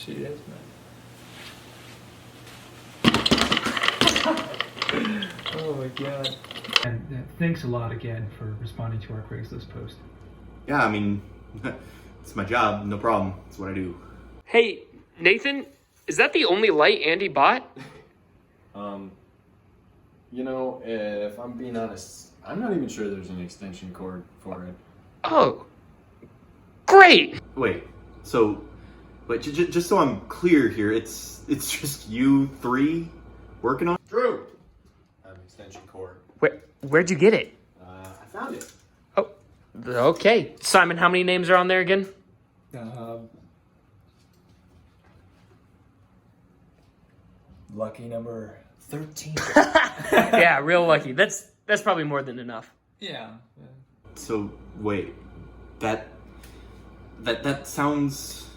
She is, man. Oh my god. And thanks a lot again for responding to our Craigslist post. Yeah, I mean, it's my job, no problem. It's what I do. Hey, Nathan, is that the only light Andy bought? You know, if I'm being honest, I'm not even sure there's an extension cord for it. Oh, great! Wait, just so I'm clear here, it's just you three working on? True! I have an extension cord. Where'd you get it? I found it. Oh, okay. Simon, how many names are on there again? Lucky number 13. Yeah, real lucky. That's probably more than enough. Yeah. So, wait, that sounds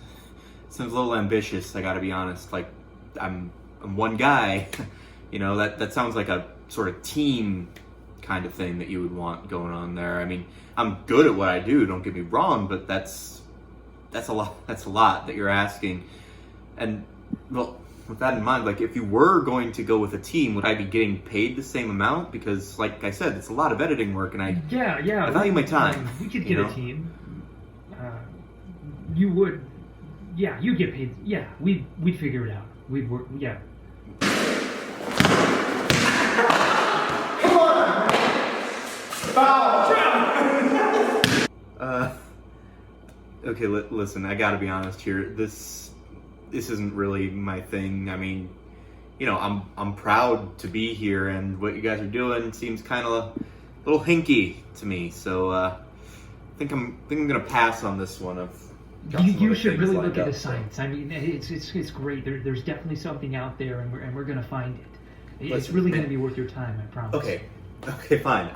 a little ambitious, I gotta be honest. Like, I'm one guy, you know, that sounds like a sort of team kind of thing that you would want going on there. I mean, I'm good at what I do, don't get me wrong, but that's a lot that you're asking. And, well, with that in mind, like, if you were going to go with a team, would I be getting paid the same amount? Because, like I said, it's a lot of editing work, and I value my time. We could get a team. You would, yeah, you get paid. Yeah, we'd figure it out. We'd work. Yeah. Come on! Foul! Okay, listen, I gotta be honest here. This isn't really my thing. I mean, you know, I'm proud to be here, and what you guys are doing seems kind of a little hinky to me. So I think I'm gonna pass on this one. You should really look at the science. I mean, it's great. There's definitely something out there, and we're gonna find it. It's really gonna be worth your time, I promise. Okay, fine.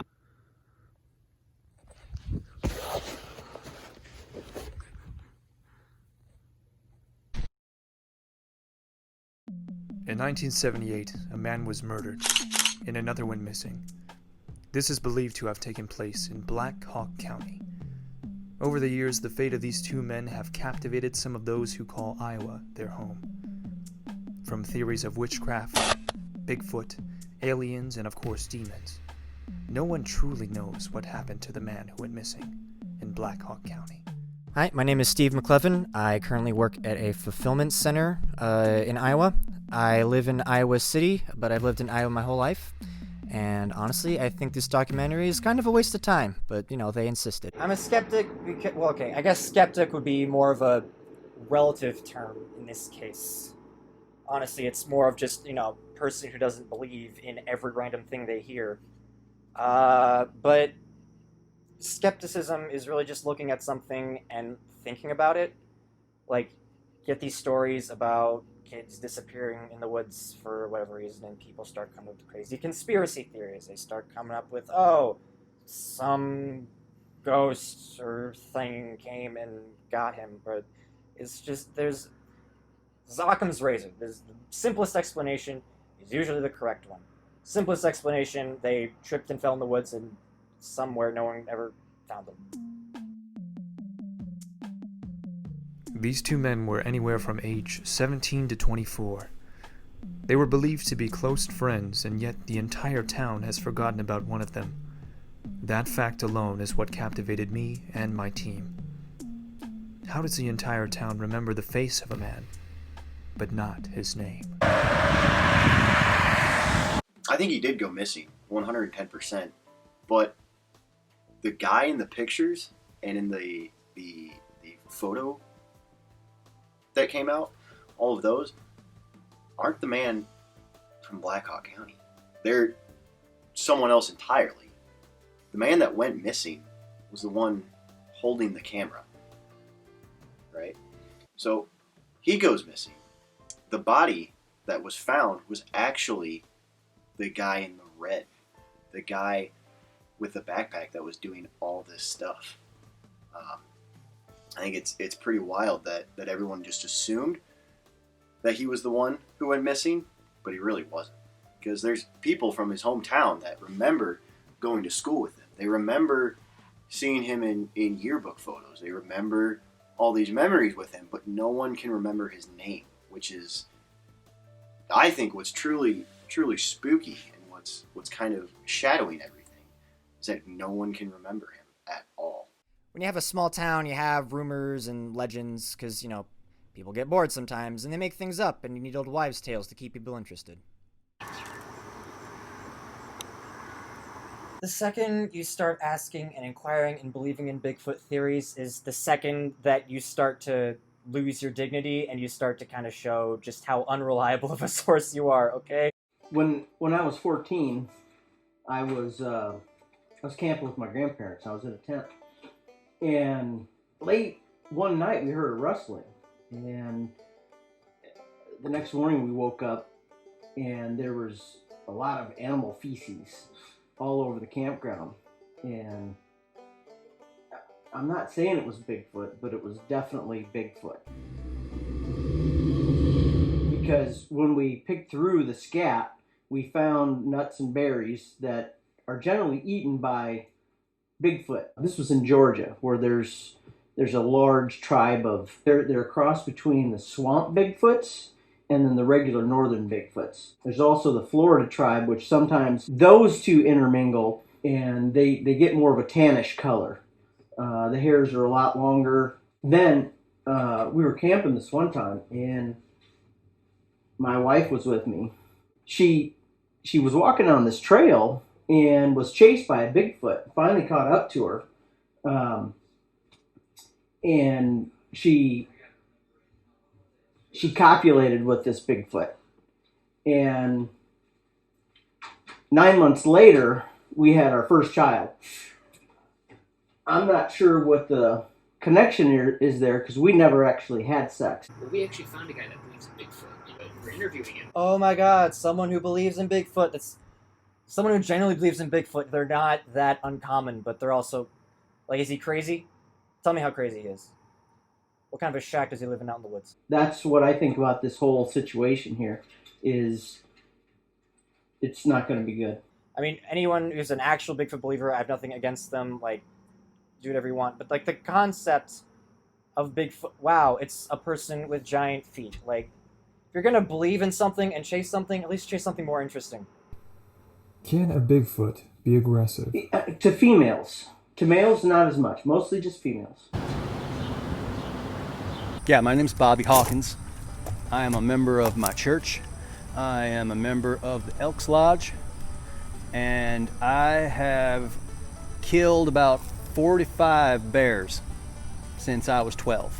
In 1978, a man was murdered, and another one missing. This is believed to have taken place in Black Hawk County. Over the years, the fate of these two men have captivated some of those who call Iowa their home. From theories of witchcraft, Bigfoot, aliens, and of course demons, no one truly knows what happened to the man who went missing in Black Hawk County. Hi, my name is Steve McClevin. I currently work at a fulfillment center in Iowa. I live in Iowa City, but I've lived in Iowa my whole life. And honestly, I think this documentary is kind of a waste of time, but, you know, they insisted. I'm a skeptic because, well, okay, I guess skeptic would be more of a relative term in this case. Honestly, it's more of just, you know, a person who doesn't believe in every random thing they hear. But skepticism is really just looking at something and thinking about it. Like, get these stories about kids disappearing in the woods for whatever reason, and people start coming up with crazy conspiracy theories. They start coming up with, oh, some ghost or thing came and got him. But it's just, there's Occam's razor. The simplest explanation is usually the correct one. Simplest explanation, they tripped and fell in the woods and somewhere no one ever found them. These two men were anywhere from age 17 to 24. They were believed to be close friends, and yet the entire town has forgotten about one of them. That fact alone is what captivated me and my team. How does the entire town remember the face of a man, but not his name? I think he did go missing, 110%. But the guy in the pictures and in the photo that came out, all of those aren't the man from Black Hawk County. They're someone else entirely. The man that went missing was the one holding the camera, right? So he goes missing. The body that was found was actually the guy in the red, the guy with the backpack that was doing all this stuff. I think it's pretty wild that everyone just assumed that he was the one who went missing, but he really wasn't. Because there's people from his hometown that remember going to school with him. They remember seeing him in yearbook photos. They remember all these memories with him, but no one can remember his name, which is, I think, what's truly spooky and what's kind of shadowing everything, is that no one can remember him at all. When you have a small town, you have rumors and legends, because, people get bored sometimes, and they make things up, and you need old wives' tales to keep people interested. The second you start asking and inquiring and believing in Bigfoot theories is the second that you start to lose your dignity and you start to kind of show just how unreliable of a source you are, okay? When I was 14, I was camping with my grandparents. I was in a tent. And late one night we heard a rustling. And the next morning we woke up and there was a lot of animal feces all over the campground. And I'm not saying it was Bigfoot, but it was definitely Bigfoot. Because when we picked through the scat, we found nuts and berries that are generally eaten by Bigfoot. This was in Georgia, where there's a large tribe of, they're a cross between the swamp Bigfoots and then the regular northern Bigfoots. There's also the Florida tribe, which sometimes those two intermingle and they get more of a tannish color. The hairs are a lot longer. Then we were camping this one time and my wife was with me. She was walking on this trail and was chased by a Bigfoot. Finally caught up to her. And she copulated with this Bigfoot. And 9 months later, we had our first child. I'm not sure what the connection is there because we never actually had sex. Well, we actually found a guy that believes in Bigfoot. We're interviewing him. Oh my god, someone who believes in Bigfoot. That's someone who genuinely believes in Bigfoot. They're not that uncommon, but they're also, like, is he crazy? Tell me how crazy he is. What kind of a shack does he live in out in the woods? That's what I think about this whole situation here, is it's not going to be good. I mean, anyone who's an actual Bigfoot believer, I have nothing against them, like, do whatever you want. But, like, the concept of Bigfoot, wow, it's a person with giant feet. Like, if you're going to believe in something and chase something, at least chase something more interesting. Can a Bigfoot be aggressive? To females. To males, not as much. Mostly just females. Yeah, my name's Bobby Hawkins. I am a member of my church. I am a member of the Elks Lodge. And I have killed about 45 bears since I was 12.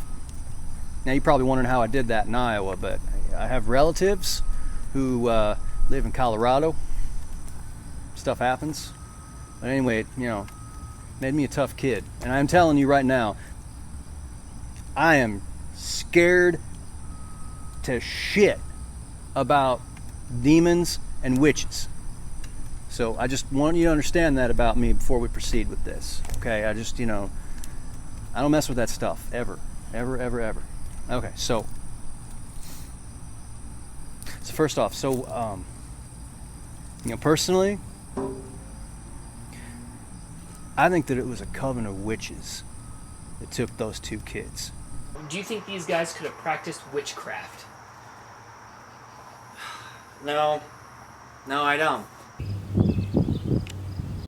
Now, you're probably wondering how I did that in Iowa, but I have relatives who live in Colorado. Stuff happens. But anyway, made me a tough kid. And I'm telling you right now, I am scared to shit about demons and witches. So I just want you to understand that about me before we proceed with this. Okay, I just, I don't mess with that stuff, ever. Ever, ever, ever. Okay, so first off, You know, personally, I think that it was a coven of witches that took those 2 kids. Do you think these guys could have practiced witchcraft? No, I don't.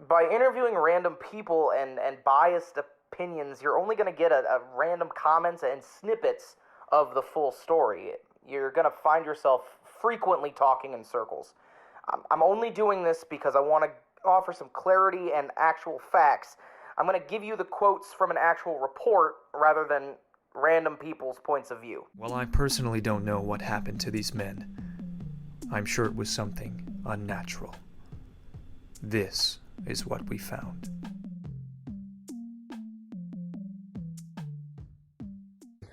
By interviewing random people and biased opinions, you're only going to get a random comments and snippets of the full story. You're going to find yourself frequently talking in circles. I'm only doing this because I want to offer some clarity and actual facts. I'm going to give you the quotes from an actual report rather than random people's points of view. While I personally don't know what happened to these men, I'm sure it was something unnatural. This is what we found.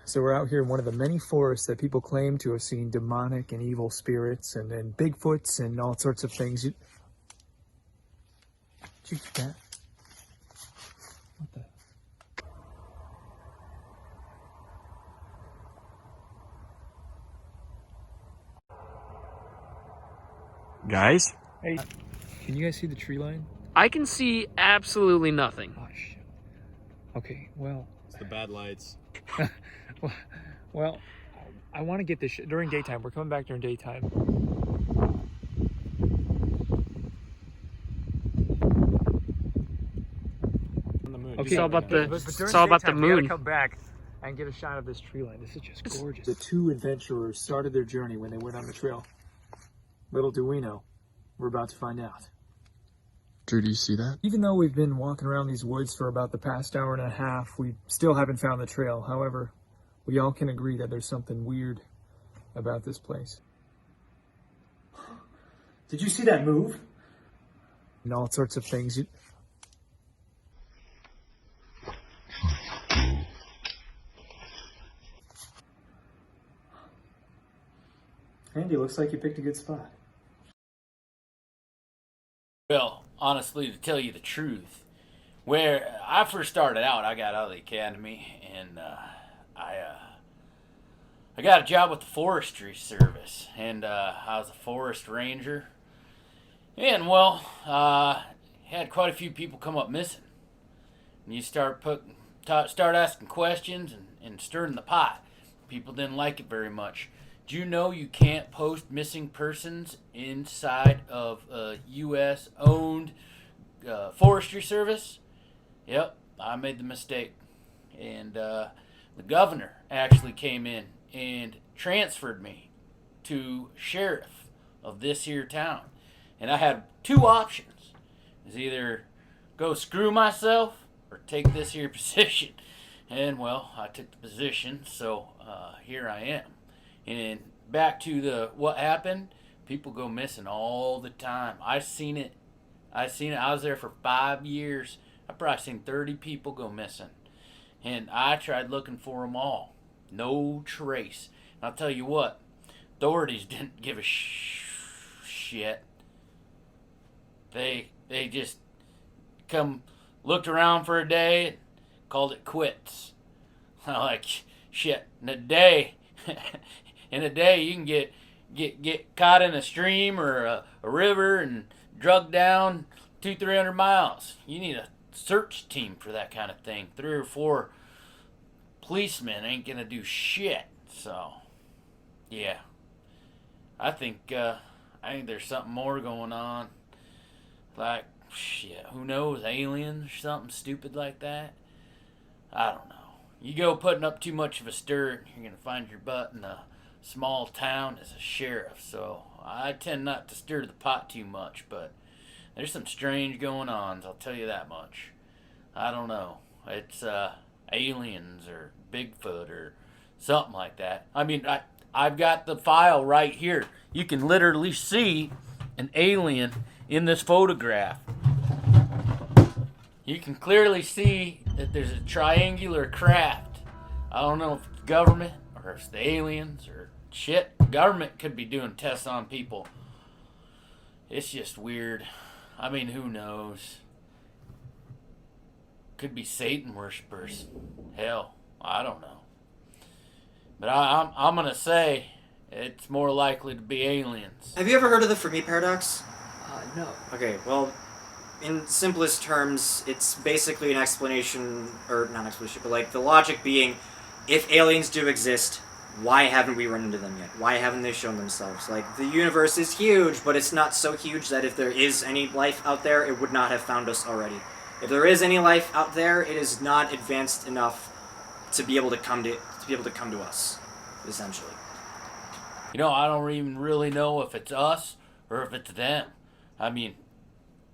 So we're out here in one of the many forests that people claim to have seen demonic and evil spirits and Bigfoots and all sorts of things. Did you get that? What the? Guys? Hey, can you guys see the tree line? I can see absolutely nothing. Oh, shit. Okay, well... It's the bad lights. well, I want to get this during daytime. We're coming back during daytime. On the moon. Okay, It's all about the, but during it's all about the daytime, we gotta moon. come back and get a shot of this tree line. This is just gorgeous. The 2 adventurers started their journey when they went on the trail. Little do we know, we're about to find out. Drew, do you see that? Even though we've been walking around these woods for about the past hour and a half, we still haven't found the trail. However, we all can agree that there's something weird about this place. Did you see that move? And all sorts of things. Andy, looks like you picked a good spot. Well, honestly, to tell you the truth, where I first started out, I got out of the academy, and I got a job with the Forestry Service, and I was a forest ranger. And, well, had quite a few people come up missing. And you start asking questions and stirring the pot. People didn't like it very much. Do you know you can't post missing persons inside of a U.S.-owned forestry service? Yep, I made the mistake. And the governor actually came in and transferred me to sheriff of this here town. And I had 2 options. It was either go screw myself or take this here position. And, well, I took the position, so here I am. And back to what happened, people go missing all the time. I seen it. I was there for 5 years. I probably seen 30 people go missing. And I tried looking for them all. No trace. And I'll tell you what, authorities didn't give a shit. They just come, looked around for a day, and called it quits. I'm like, shit, in a day... In a day, you can get caught in a stream or a river and drugged down 200-300 miles. You need a search team for that kind of thing. 3 or 4 policemen ain't gonna do shit. So, yeah, I think there's something more going on. Like, shit, who knows, aliens or something stupid like that. I don't know. You go putting up too much of a stir, you're gonna find your butt in a small town as a sheriff. So I tend not to stir the pot too much, but there's some strange going on, I'll tell you that much. I don't know. It's aliens or Bigfoot or something like that. I mean, I've got the file right here. You can literally see an alien in this photograph. You can clearly see that there's a triangular craft. I don't know if it's the government or if it's the aliens or shit. The government could be doing tests on people. It's just weird. I mean, who knows? Could be Satan worshipers. Hell, I don't know. But I'm gonna say it's more likely to be aliens. Have you ever heard of the Fermi paradox? don't know. Okay, well, in simplest terms, it's basically an explanation, or not an explanation, but like the logic being, if aliens do exist, why haven't we run into them yet? Why haven't they shown themselves? Like, the universe is huge, but it's not so huge that if there is any life out there, it would not have found us already. If there is any life out there, it is not advanced enough to be able to come to us, essentially. You know, I don't even really know if it's us or if it's them. I mean,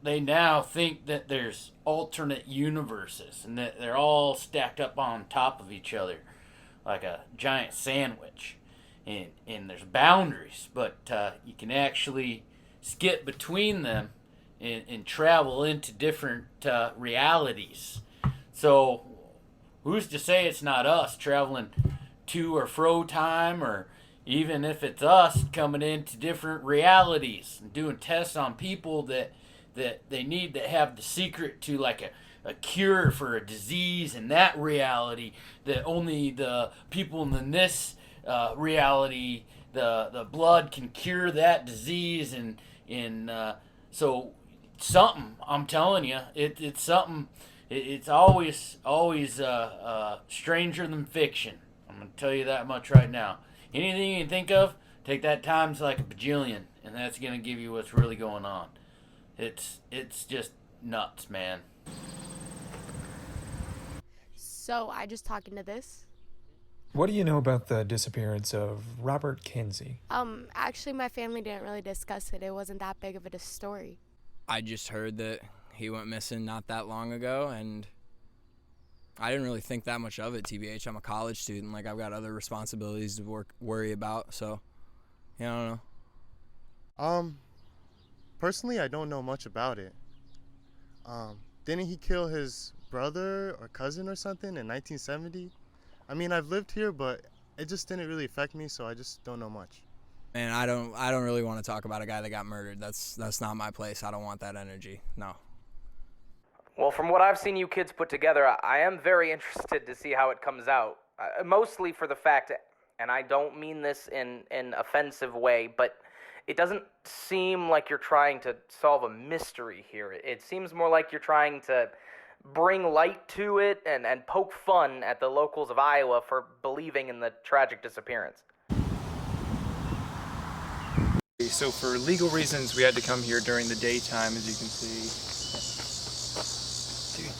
they now think that there's alternate universes and that they're all stacked up on top of each other like a giant sandwich. And there's boundaries, but you can actually skip between them and travel into different realities. So who's to say it's not us traveling to or fro time, or even if it's us coming into different realities and doing tests on people that they need to have the secret to, like a cure for a disease in that reality, that only the people in this reality, the blood can cure that disease, and so something, I'm telling you, it's something. It's always stranger than fiction. I'm gonna tell you that much right now. Anything you can think of, take that times like a bajillion, and that's gonna give you what's really going on. It's just nuts, man. So I just talking to this. What do you know about the disappearance of Robert Kinsey? Actually my family didn't really discuss it. It wasn't that big of a story. I just heard that he went missing not that long ago, and I didn't really think that much of it, TBH. I'm a college student. Like, I've got other responsibilities to worry about, so, yeah, I don't know. Personally, I don't know much about it. Didn't he kill his brother or cousin or something in 1970? I mean, I've lived here, but it just didn't really affect me, so I just don't know much. And I don't really want to talk about a guy that got murdered. That's not my place. I don't want that energy. No. Well, from what I've seen you kids put together, I am very interested to see how it comes out. Mostly for the fact, and I don't mean this in an offensive way, but it doesn't seem like you're trying to solve a mystery here. It seems more like you're trying to bring light to it and poke fun at the locals of Iowa for believing in the tragic disappearance. So for legal reasons, we had to come here during the daytime, as you can see. Dude,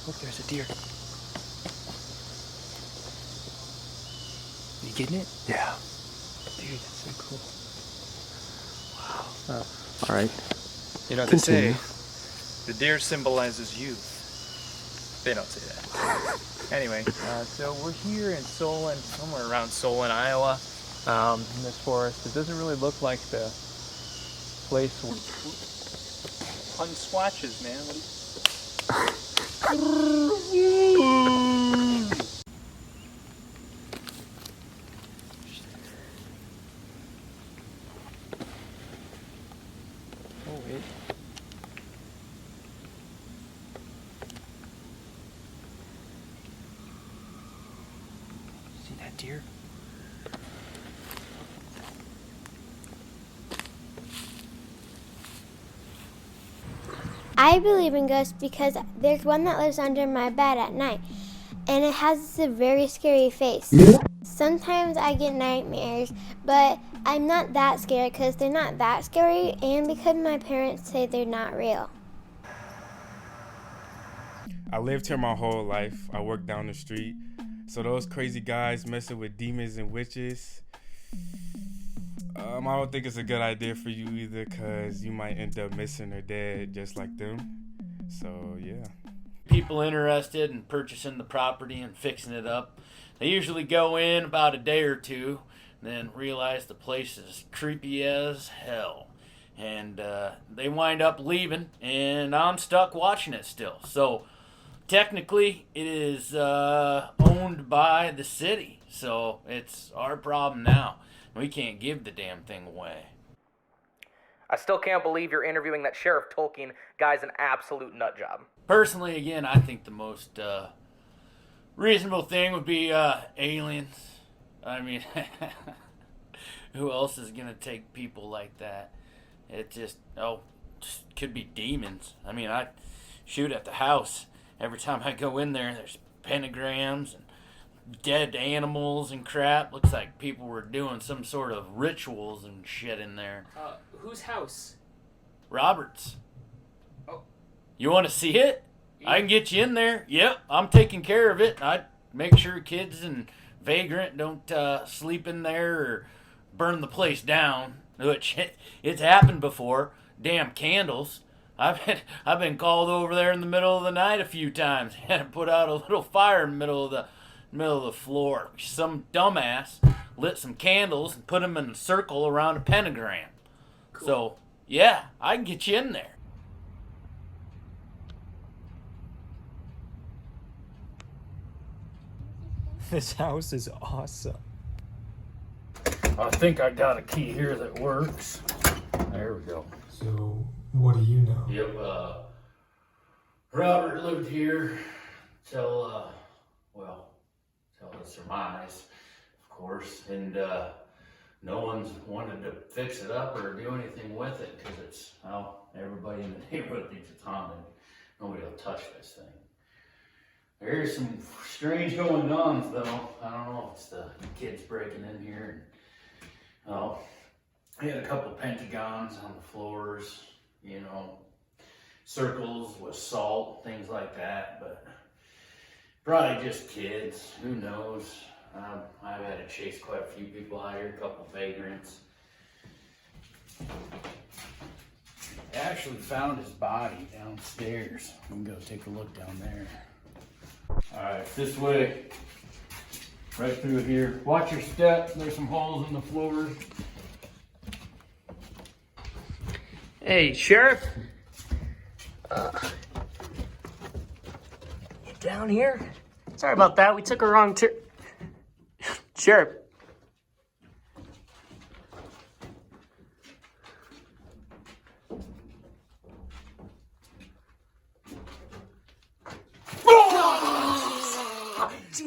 look, there's a deer. You getting it? Yeah. Dude, that's so cool. Wow. All right. You know, they say the deer symbolizes youth. They don't say that. Anyway, so we're here in Solon, somewhere around Solon, Iowa. In this forest. It doesn't really look like the place. On swatches, man. Oh, wait. See that deer? I believe in ghosts because there's one that lives under my bed at night, and it has a very scary face. Sometimes I get nightmares, but I'm not that scared because they're not that scary, and because my parents say they're not real. I lived here my whole life. I worked down the street. So those crazy guys messing with demons and witches, I don't think it's a good idea for you either, because you might end up missing or dead just like them. So, yeah. People interested in purchasing the property and fixing it up, they usually go in about a day or two, then realize the place is creepy as hell. And they wind up leaving, and I'm stuck watching it still. So, technically, it is owned by the city. So, it's our problem now. We can't give the damn thing away. I still can't believe you're interviewing that Sheriff Tolkien guy's an absolute nut job. Personally, again, I think the most reasonable thing would be aliens. I mean, who else is going to take people like that? It just could be demons. I mean, I shoot at the house. Every time I go in there, there's pentagrams and dead animals and crap. Looks like people were doing some sort of rituals and shit in there. Whose house? Robert's. Oh. You want to see it? I can get you in there. Yep, I'm taking care of it. I make sure kids and vagrant don't sleep in there or burn the place down, which it's happened before. Damn candles. I've been called over there in the middle of the night a few times. Had to put out a little fire in the middle of the floor. Some dumbass lit some candles and put them in a circle around a pentagram. Cool. So yeah, I can get you in there. This house is awesome. I think I got a key here that works. There we go. So, what do you know? Yep, Robert lived here till his surmise, of course, and no one's wanted to fix it up or do anything with it because it's, well, everybody in the neighborhood thinks it's haunted. Nobody will touch this thing. There's some strange going-ons, though. I don't know if it's the kids breaking in here. We had a couple pentagons on the floors, you know, circles with salt, things like that, but probably just kids. Who knows? I've had to chase quite a few people out here, a couple vagrants. I actually found his body downstairs. We can go take a look down there. Alright, this way, right through here. Watch your step, there's some holes in the floor. Hey, Sheriff. You down here? Sorry about that, we took a wrong turn. Sheriff.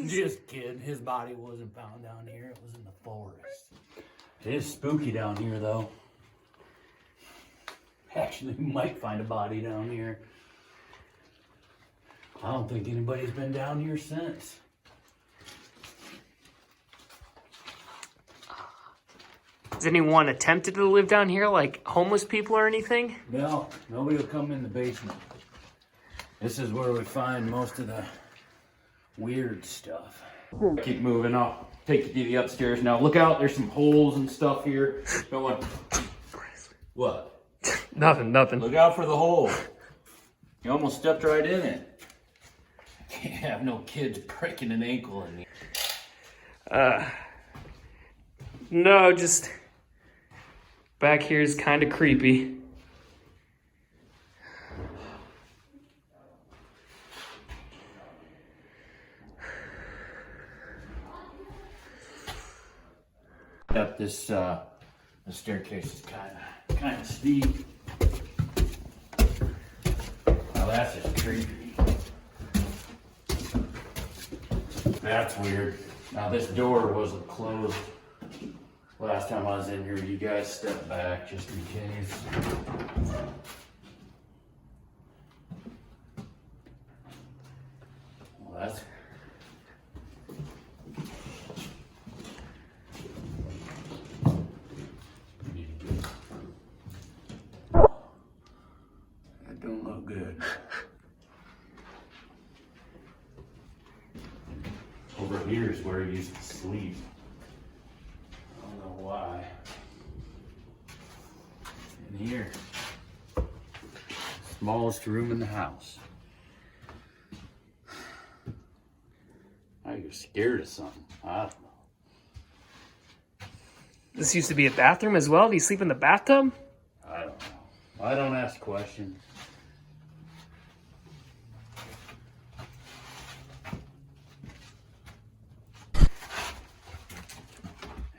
Just kidding. His body wasn't found down here. It was in the forest. It is spooky down here, though. Actually, we might find a body down here. I don't think anybody's been down here since. Has anyone attempted to live down here, like homeless people or anything? No, nobody will come in the basement. This is where we find most of the weird stuff. Keep moving. I'll take you to the upstairs now. Look out, there's some holes and stuff here. Don't want... What? Nothing. Look out for the hole. You almost stepped right in it. Can't have no kids breaking an ankle in here. No, just back here is kind of creepy. Up this the staircase is kind of steep. Now that's just creepy. That's weird. Now this door wasn't closed last time I was in here. You guys step back just in case. Well, that's don't look good. Over here is where he used to sleep. I don't know why. In here, smallest room in the house. Now you're scared of something. I don't know. This used to be a bathroom as well? Do you sleep in the bathtub? I don't know. I don't ask questions.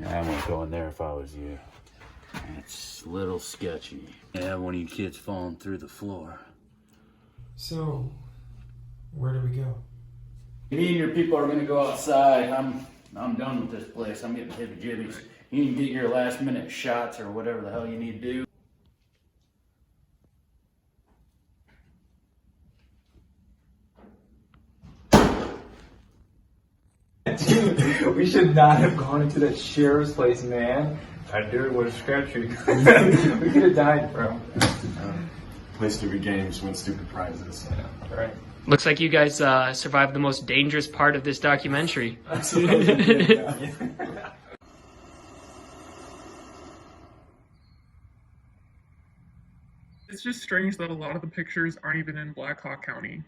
I wouldn't go in there if I was you. It's a little sketchy. Yeah, one of you kids falling through the floor. So, where do we go? Me and your people are gonna go outside. I'm done with this place. I'm getting heebie-jeebies. You can get your last minute shots or whatever the hell you need to do. Dude, we should not have gone into that sheriff's place, man. That dude was sketchy. We could have died, bro. Play stupid games, win stupid prizes. Yeah, right. Looks like you guys survived the most dangerous part of this documentary. It's just strange that a lot of the pictures aren't even in Black Hawk County.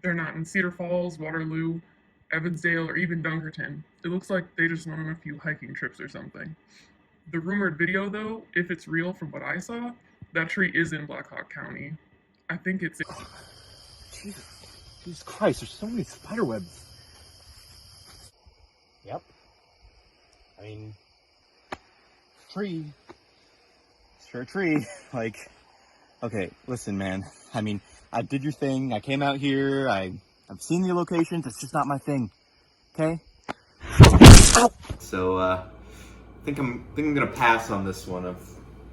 They're not in Cedar Falls, Waterloo, Evansdale, or even Dunkerton. It looks like they just went on a few hiking trips or something. The rumored video, though, if it's real from what I saw, that tree is in Black Hawk County. I think it's... Jesus Christ, there's so many spider webs. Yep. I mean, tree. Sure, tree. Like, okay, listen, man. I mean, I did your thing. I came out here. I've seen your locations. It's just not my thing. Okay? So, I think I'm gonna pass on this one. I've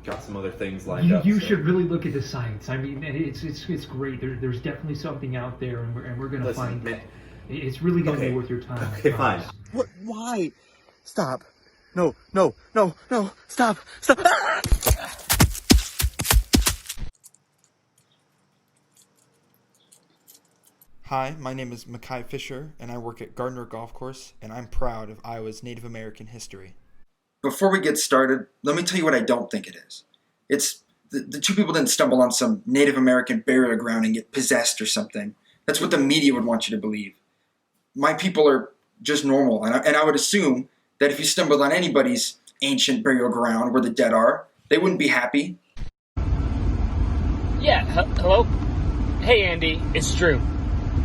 got some other things lined up. You should really look at the science. I mean, it's great. There's definitely something out there, and we're gonna find it. It's really gonna be worth your time. Okay, fine. What? Why? Stop. No. Stop. Hi, my name is MACAI Fisher, and I work at Gardner Golf Course, and I'm proud of Iowa's Native American history. Before we get started, let me tell you what I don't think it is. It's the two people didn't stumble on some Native American burial ground and get possessed or something. That's what the media would want you to believe. My people are just normal, and I would assume that if you stumbled on anybody's ancient burial ground where the dead are, they wouldn't be happy. Yeah, hello? Hey Andy, it's Drew.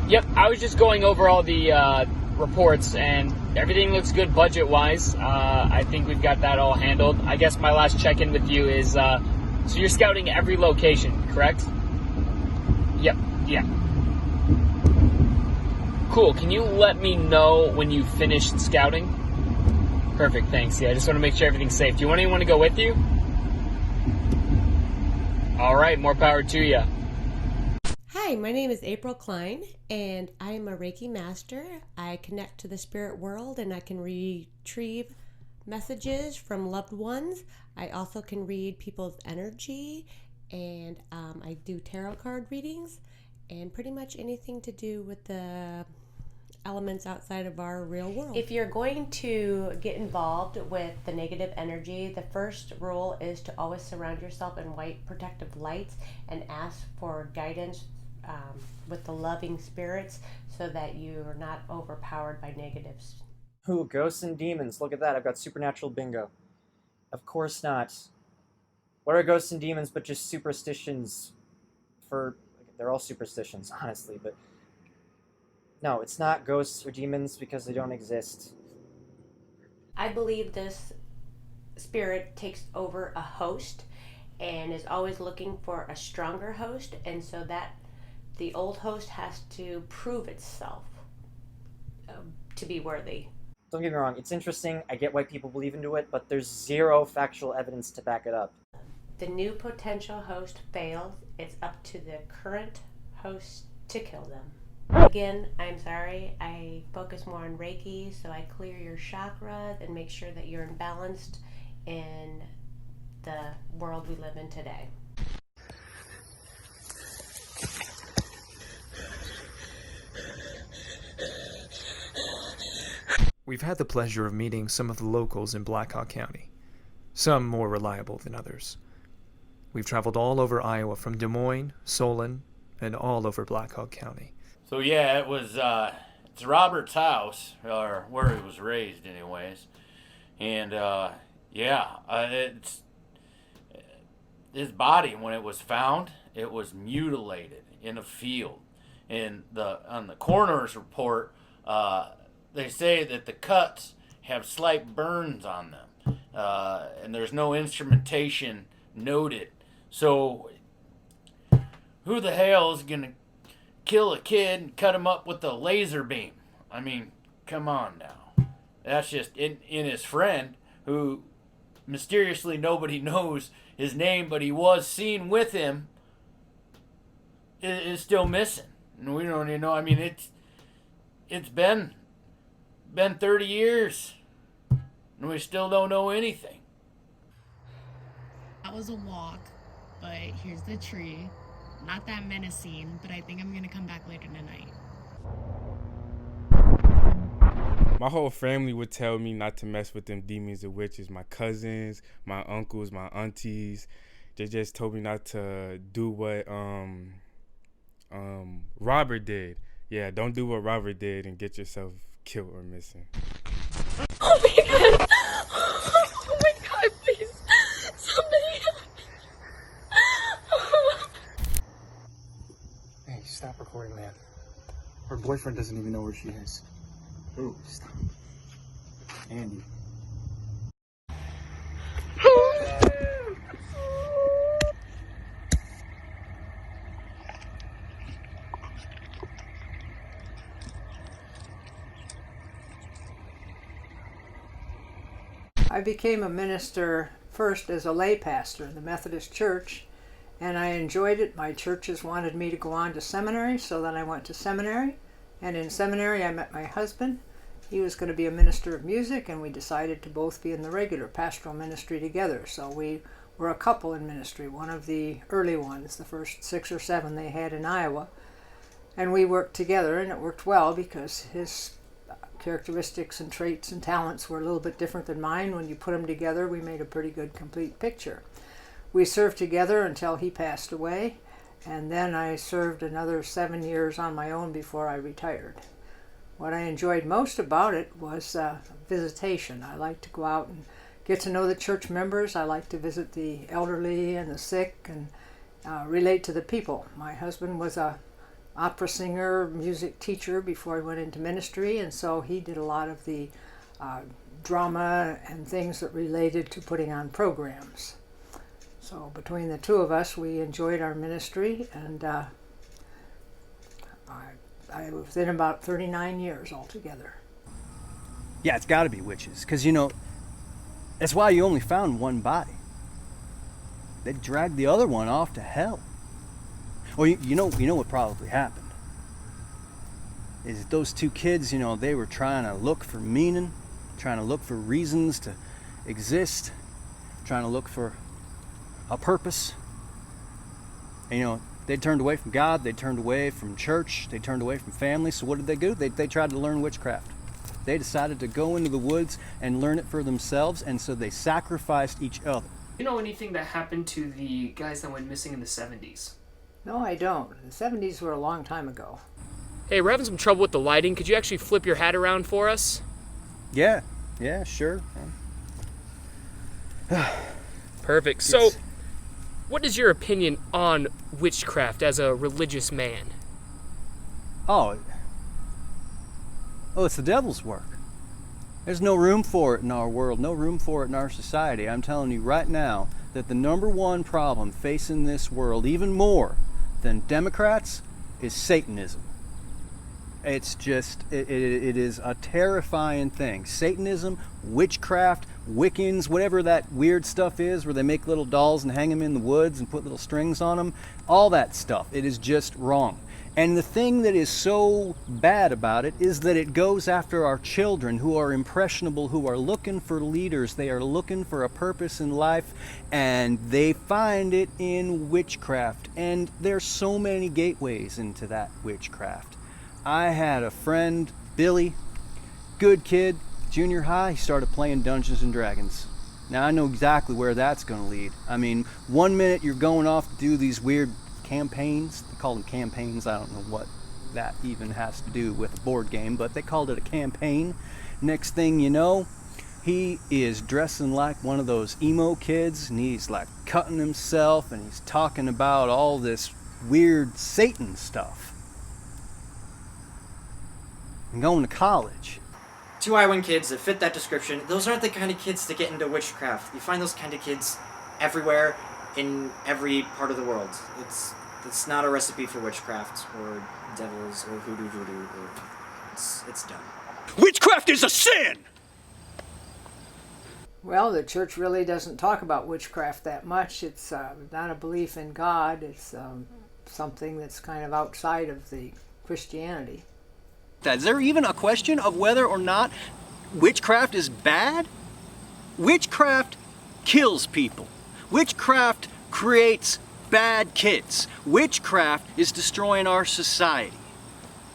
Yep, I was just going over all the reports and everything looks good budget-wise. I think we've got that all handled. I guess my last check-in with you is, so you're scouting every location, correct? Yep, yeah. Cool, can you let me know when you've finished scouting? Perfect, thanks. Yeah, I just want to make sure everything's safe. Do you want anyone to go with you? All right, more power to you. Hi, my name is April KLINE, and I am a Reiki master. I connect to the spirit world, and I can retrieve messages from loved ones. I also can read people's energy, and I do tarot card readings, and pretty much anything to do with the elements outside of our real world. If you're going to get involved with the negative energy, the first rule is to always surround yourself in white protective lights and ask for guidance with the loving spirits so that you're not overpowered by negatives. Ooh, ghosts and demons. Look at that. I've got supernatural bingo. Of course not. What are ghosts and demons but just superstitions for... They're all superstitions, honestly, but... No, it's not ghosts or demons because they don't exist. I believe this spirit takes over a host and is always looking for a stronger host, and so that the old host has to prove itself to be worthy. Don't get me wrong, it's interesting, I get why people believe into it, but there's zero factual evidence to back it up. The new potential host fails, it's up to the current host to kill them. Again, I'm sorry, I focus more on Reiki, so I clear your chakras and make sure that you're balanced in the world we live in today. We've had the pleasure of meeting some of the locals in Black Hawk County, some more reliable than others. We've traveled all over Iowa, from Des Moines, Solon, and all over Black Hawk County. So yeah, it's Robert's house, or where he was raised anyways. And it's his body, when it was found, it was mutilated in a field. And on the coroner's report, they say that the cuts have slight burns on them, and there's no instrumentation noted. So who the hell is gonna kill a kid and cut him up with a laser beam? I mean, come on now. That's just in his friend, who mysteriously nobody knows his name, but he was seen with him, is still missing. And we don't even know. I mean, it's been Been 30 years, and we still don't know anything. That was a walk, but here's the tree. Not that menacing, but I think I'm gonna come back later tonight. My whole family would tell me not to mess with them demons and witches. My cousins, my uncles, my aunties, they just told me not to do what Robert did. Yeah, don't do what Robert did and get yourself killed or missing. Oh my god! Oh my god, please! Somebody help me! Hey, stop recording, man. Her boyfriend doesn't even know where she is. Ooh, stop. Andy. I became a minister first as a lay pastor in the Methodist Church, and I enjoyed it. My churches wanted me to go on to seminary, so then I went to seminary. And in seminary, I met my husband. He was going to be a minister of music, and we decided to both be in the regular pastoral ministry together. So we were a couple in ministry, one of the early ones, the first 6 or 7 they had in Iowa. And we worked together, and it worked well because his characteristics and traits and talents were a little bit different than mine. When you put them together, we made a pretty good complete picture. We served together until he passed away, and then I served another 7 years on my own before I retired. What I enjoyed most about it was visitation. I like to go out and get to know the church members. I like to visit the elderly and the sick and relate to the people. My husband was a opera singer, music teacher before he went into ministry, and so he did a lot of the drama and things that related to putting on programs. So between the two of us, we enjoyed our ministry, and I was in about 39 years altogether. Yeah, it's got to be witches, because, you know, that's why you only found one body. They dragged the other one off to hell. Well, you know what probably happened is that those 2 kids, you know, they were trying to look for meaning, trying to look for reasons to exist, trying to look for a purpose. And, you know, they turned away from God, they turned away from church, they turned away from family. So what did they do? They tried to learn witchcraft. They decided to go into the woods and learn it for themselves, and so they sacrificed each other. You know anything that happened to the guys that went missing in the 70s? No, I don't. The 70s were a long time ago. Hey, we're having some trouble with the lighting. Could you actually flip your hat around for us? Yeah, sure. Perfect. So, what is your opinion on witchcraft as a religious man? Oh, it's the devil's work. There's no room for it in our world, no room for it in our society. I'm telling you right now that the number one problem facing this world, even more than Democrats, is Satanism. It's just, it is a terrifying thing. Satanism, witchcraft, Wiccans, whatever that weird stuff is where they make little dolls and hang them in the woods and put little strings on them, all that stuff, it is just wrong. And the thing that is so bad about it is that it goes after our children who are impressionable, who are looking for leaders. They are looking for a purpose in life, and they find it in witchcraft. And there's so many gateways into that witchcraft. I had a friend, Billy, good kid, junior high, he started playing Dungeons and Dragons. Now I know exactly where that's going to lead. I mean, one minute you're going off to do these weird campaigns. They call them campaigns. I don't know what that even has to do with a board game, but they called it a campaign. Next thing you know, he is dressing like one of those emo kids, and he's like cutting himself, and he's talking about all this weird Satan stuff. And going to college. 2 Iowan kids that fit that description, those aren't the kind of kids to get into witchcraft. You find those kind of kids everywhere, in every part of the world. It's not a recipe for witchcraft or devils or voodoo or it's done. Witchcraft is a sin! Well, the church really doesn't talk about witchcraft that much. It's not a belief in God. It's something that's kind of outside of the Christianity. Is there even a question of whether or not witchcraft is bad? Witchcraft kills people. Witchcraft creates bad kids. Witchcraft is destroying our society.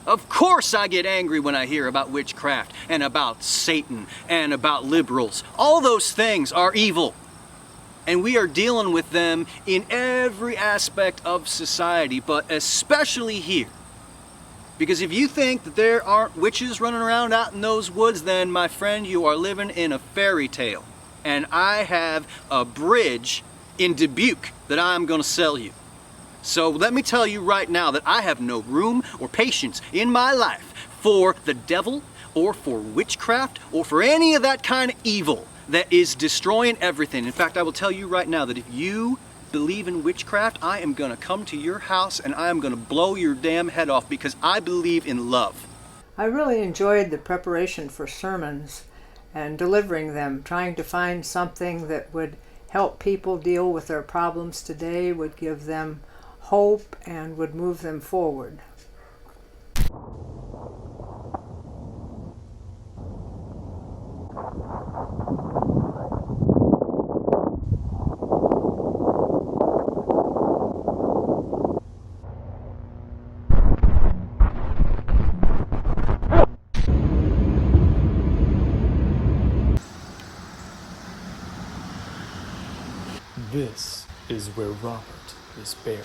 Of course I get angry when I hear about witchcraft and about Satan and about liberals. All those things are evil. And we are dealing with them in every aspect of society, but especially here. Because if you think that there aren't witches running around out in those woods, then my friend, you are living in a fairy tale. And I have a bridge in Dubuque that I'm gonna sell you. So let me tell you right now that I have no room or patience in my life for the devil or for witchcraft or for any of that kind of evil that is destroying everything. In fact, I will tell you right now that if you believe in witchcraft, I am gonna come to your house and I am gonna blow your damn head off because I believe in love. I really enjoyed the preparation for sermons and delivering them, trying to find something that would help people deal with their problems today, would give them hope, and would move them forward. This is where Robert is buried.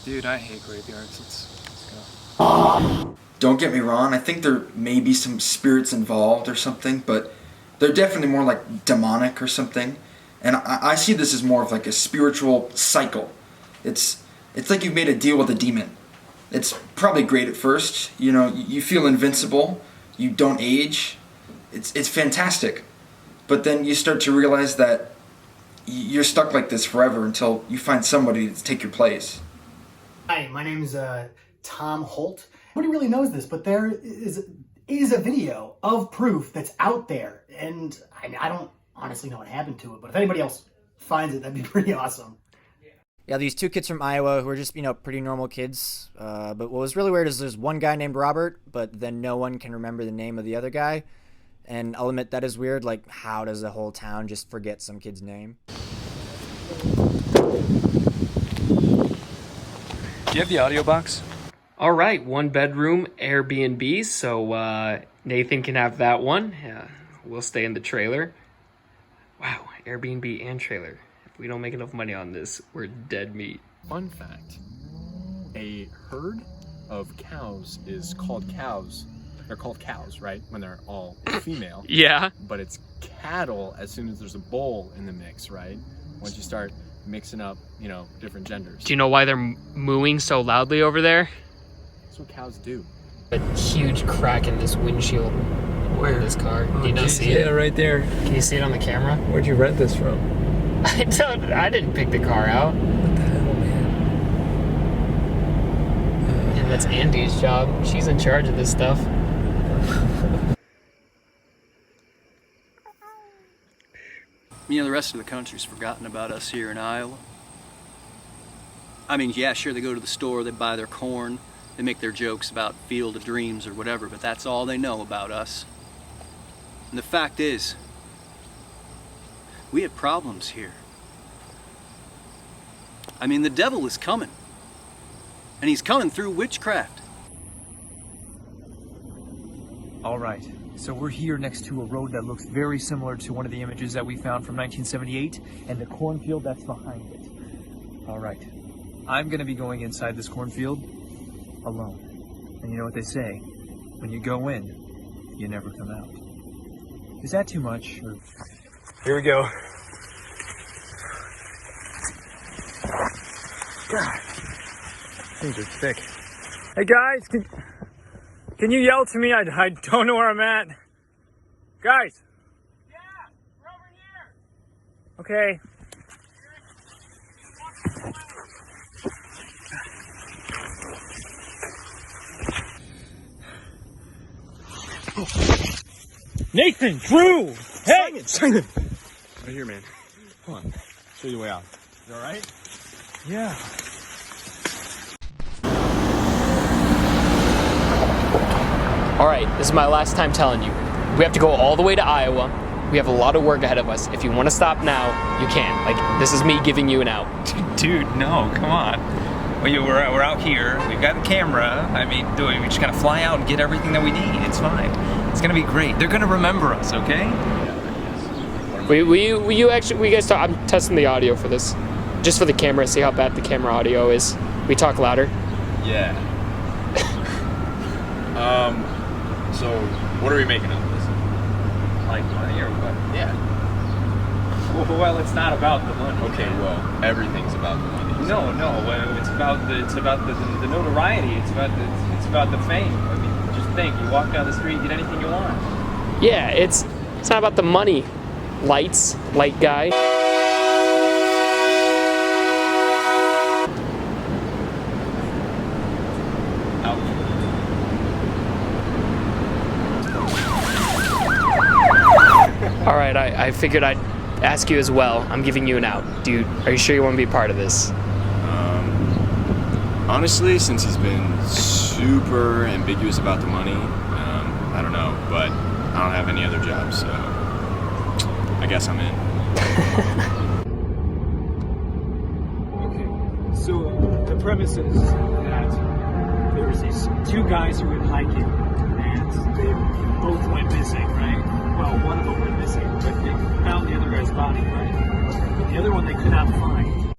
Dude, I hate graveyards. Let's go. Don't get me wrong, I think there may be some spirits involved or something, but they're definitely more like demonic or something. And I see this as more of like a spiritual cycle. It's like you've made a deal with a demon. It's probably great at first, you know, you feel invincible, you don't age, it's fantastic. But then you start to realize that you're stuck like this forever until you find somebody to take your place. Hi, my name is Tom Holt. Nobody really knows this, but there is a video of proof that's out there, and I don't honestly know what happened to it, but if anybody else finds it, that'd be pretty awesome. Yeah, these two kids from Iowa who are just, pretty normal kids. But what was really weird is there's one guy named Robert, but then no one can remember the name of the other guy. And I'll admit that is weird. Like, how does the whole town just forget some kid's name? Do you have the audio box? All right, 1-bedroom Airbnb, so Nathan can have that one. We'll stay in the trailer. Wow, Airbnb and trailer. If we don't make enough money on this, we're dead meat. Fun fact, a herd of cows is called cows. They're called cows, right? When they're all female. Yeah. But it's cattle as soon as there's a bull in the mix, right? Once you start mixing up, different genders. Do you know why they're mooing so loudly over there? That's what cows do. A huge crack in this windshield. Where? This car. Do you not see it? Yeah, right there. Can you see it on the camera? Where'd you rent this from? I didn't pick the car out. What the hell, man? And that's Andy's job. She's in charge of this stuff. The rest of the country's forgotten about us here in Iowa. Yeah, sure, they go to the store, they buy their corn, they make their jokes about Field of Dreams or whatever, but that's all they know about us. And the fact is, we have problems here. The devil is coming. And he's coming through witchcraft. All right, so we're here next to a road that looks very similar to one of the images that we found from 1978, and the cornfield that's behind it. All right, I'm gonna be going inside this cornfield alone. And you know what they say, when you go in, you never come out. Is that too much? Or... Here we go. God, things are thick. Hey guys, can you yell to me? I don't know where I'm at. Guys! Yeah, we're over here! Okay. Nathan! Drew! Hey! Simon! Right here, man. Come on. Show you the way out. Is that all right? Yeah. All right, this is my last time telling you. We have to go all the way to Iowa. We have a lot of work ahead of us. If you want to stop now, you can. Like, this is me giving you an out. Dude, no, come on. We're out here. We've got the camera. I mean, dude, we just gotta fly out and get everything that we need. It's fine. It's gonna be great. They're gonna remember us, okay? We guys talk, I'm testing the audio for this. Just for the camera, see how bad the camera audio is. We talk louder. Yeah. So, what are we making of this? Like money or what? Yeah. Well, it's not about the money. Okay, well, everything's about the money. No, it's about the notoriety. It's about the fame. I mean, just think, you walk down the street, get anything you want. Yeah, it's not about the money. Light guy. All right, I figured I'd ask you as well. I'm giving you an out. Dude, are you sure you want to be a part of this? Honestly, since he's been super ambiguous about the money, I don't know, but I don't have any other jobs, so I guess I'm in. Okay, so the premise is that there was these two guys who went hiking, and they both went missing, right? Well, one of them went missing, but they found the other guy's body, right? But the other one they could not find.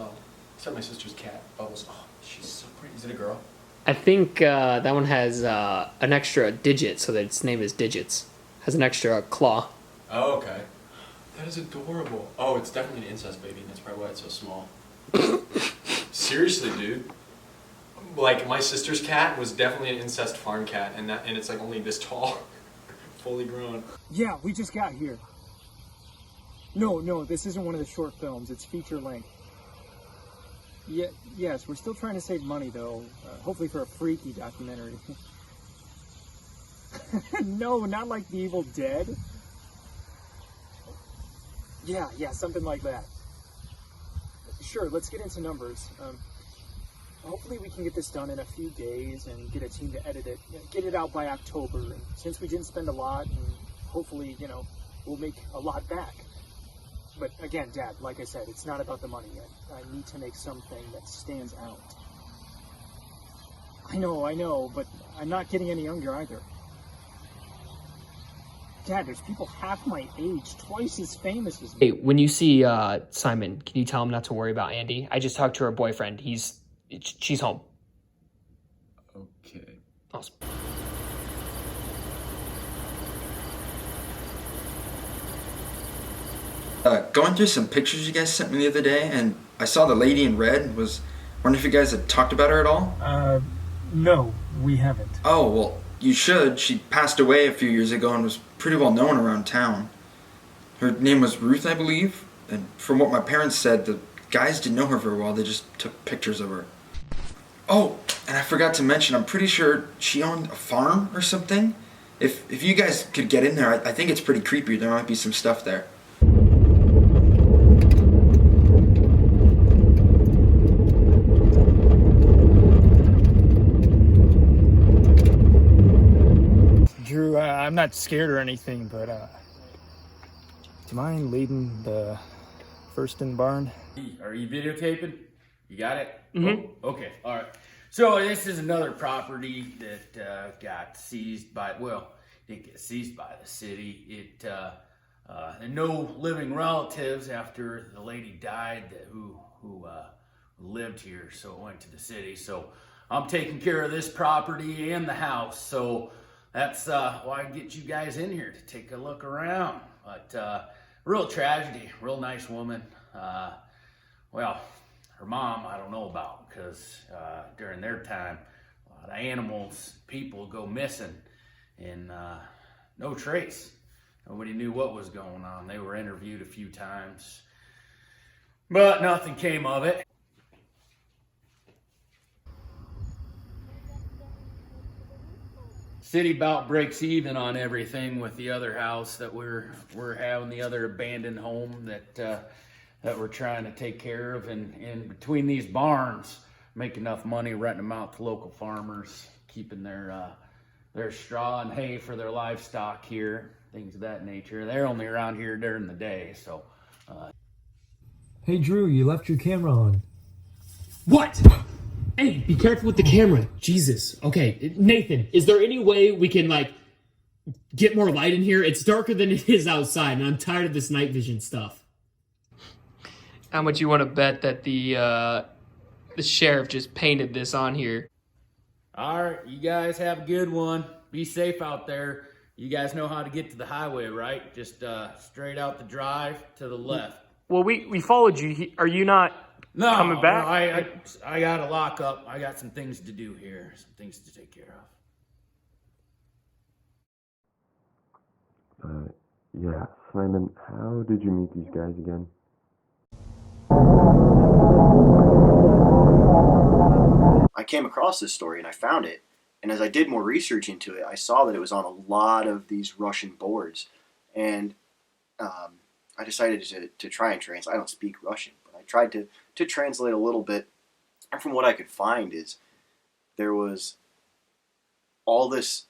Is that my sister's cat, Bubbles? Oh, she's so pretty. Is it a girl? I think that one has an extra digit, so that its name is Digits. Has an extra claw. Oh, okay. That is adorable. Oh, it's definitely an incest baby, and that's probably why it's so small. Seriously, dude. Like, my sister's cat was definitely an incest farm cat, and it's like only this tall. Fully grown. Yeah, we just got here. No, this isn't one of the short films. It's feature length. Yeah, yes, we're still trying to save money, though. Hopefully for a freaky documentary. No, not like The Evil Dead. Yeah, something like that. Sure, let's get into numbers. Hopefully we can get this done in a few days and get a team to edit it. Get it out by October. And since we didn't spend a lot, and hopefully, we'll make a lot back. But again, Dad, like I said, it's not about the money yet. I need to make something that stands out. I know, but I'm not getting any younger either. Dad, there's people half my age, twice as famous as me. Hey, when you see Simon, can you tell him not to worry about Andy? I just talked to her boyfriend. She's home. Okay. Awesome. Going through some pictures you guys sent me the other day, and I saw the lady in red. Wondering if you guys had talked about her at all? No, we haven't. Oh, well, you should. She passed away a few years ago and was pretty well known around town. Her name was Ruth, I believe, and from what my parents said, the guys didn't know her very well. They just took pictures of her. Oh, and I forgot to mention, I'm pretty sure she owned a farm or something. If you guys could get in there, I think it's pretty creepy. There might be some stuff there. Drew, I'm not scared or anything, but do you mind leading the first in barn? Are you videotaping? You got it? Mm-hmm. Oh, okay, all right. So this is another property that got seized by, well, it didn't get seized by the city. And no living relatives after the lady died who lived here, so it went to the city. So I'm taking care of this property and the house. So that's why I get you guys in here to take a look around. But real tragedy, real nice woman. Well, her mom I don't know about, because during their time, a lot of animals, people go missing, and no trace. Nobody knew what was going on. They were interviewed a few times, but nothing came of it. City about breaks even on everything with the other house that we're having, the other abandoned home that we're trying to take care of, and between these barns, make enough money renting them out to local farmers, keeping their there's straw and hay for their livestock here, things of that nature. They're only around here during the day, so. Hey Drew, you left your camera on. What? Hey, be careful with the camera. Jesus. Okay, Nathan, is there any way we can, like, get more light in here? It's darker than it is outside, and I'm tired of this night vision stuff. How much you want to bet that the sheriff just painted this on here? All right, you guys have a good one. Be safe out there. You guys know how to get to the highway, right? Just straight out the drive to the left. Well, we followed you. Are you not coming back? No, I got to lock up. I got some things to do here, some things to take care of. Yeah, Simon, how did you meet these guys again? I came across this story and I found it, and as I did more research into it, I saw that it was on a lot of these Russian boards, and I decided to try and translate. I don't speak Russian, but I tried to translate a little bit, and from what I could find is there was all this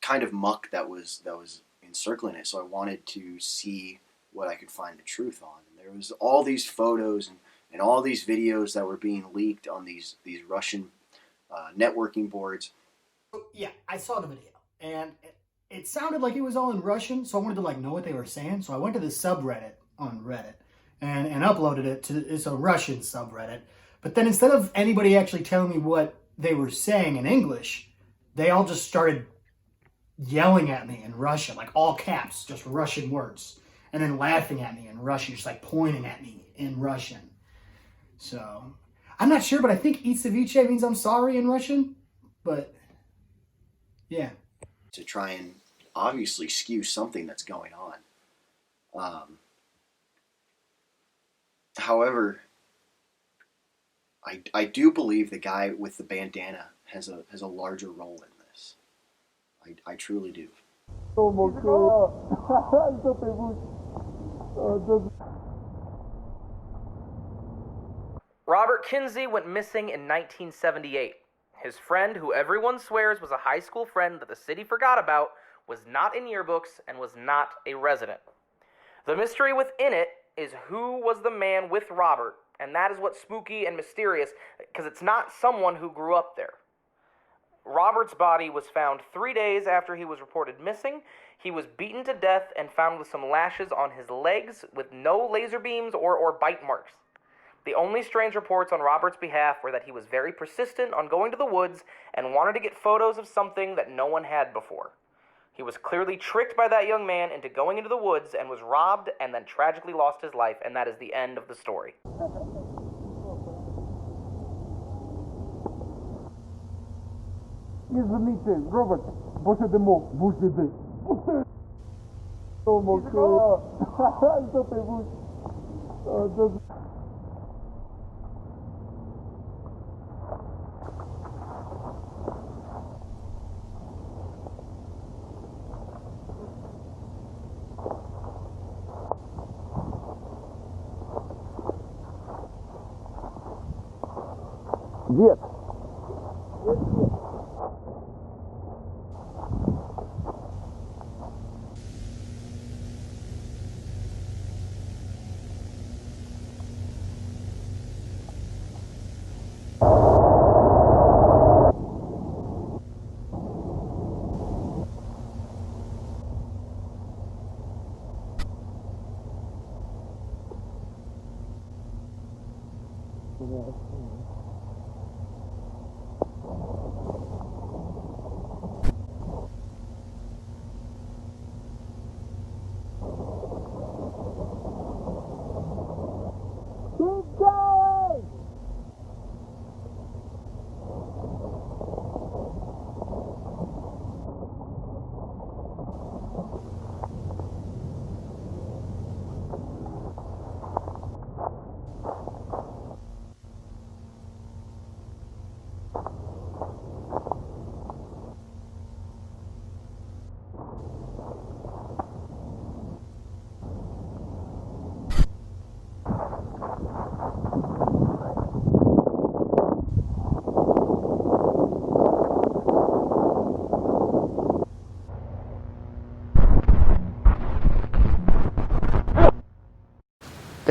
kind of muck that was encircling it, so I wanted to see what I could find the truth on. And there was all these photos and all these videos that were being leaked on these Russian networking boards. Yeah, I saw the video, and it sounded like it was all in Russian, so I wanted to like know what they were saying. So I went to the subreddit on Reddit and uploaded it to, it's a Russian subreddit. But then instead of anybody actually telling me what they were saying in English, they all just started yelling at me in Russian, like all caps, just Russian words, and then laughing at me in Russian, just like pointing at me in Russian. So I'm not sure, but I think "Itseviche" means I'm sorry in Russian, but yeah. To try and obviously skew something that's going on. However, I do believe the guy with the bandana has a larger role in this. I truly do. Robert Kinsey went missing in 1978. His friend, who everyone swears was a high school friend that the city forgot about, was not in yearbooks and was not a resident. The mystery within it is who was the man with Robert, and that is what's spooky and mysterious, because it's not someone who grew up there. Robert's body was found 3 days after he was reported missing. He was beaten to death and found with some lashes on his legs with no laser beams or bite marks. The only strange reports on Robert's behalf were that he was very persistent on going to the woods and wanted to get photos of something that no one had before. He was clearly tricked by that young man into going into the woods and was robbed and then tragically lost his life, and that is the end of the story. Извините, Роберт, Боже ти мог, Боже ти. О, мокро. Що ти будеш? Дед.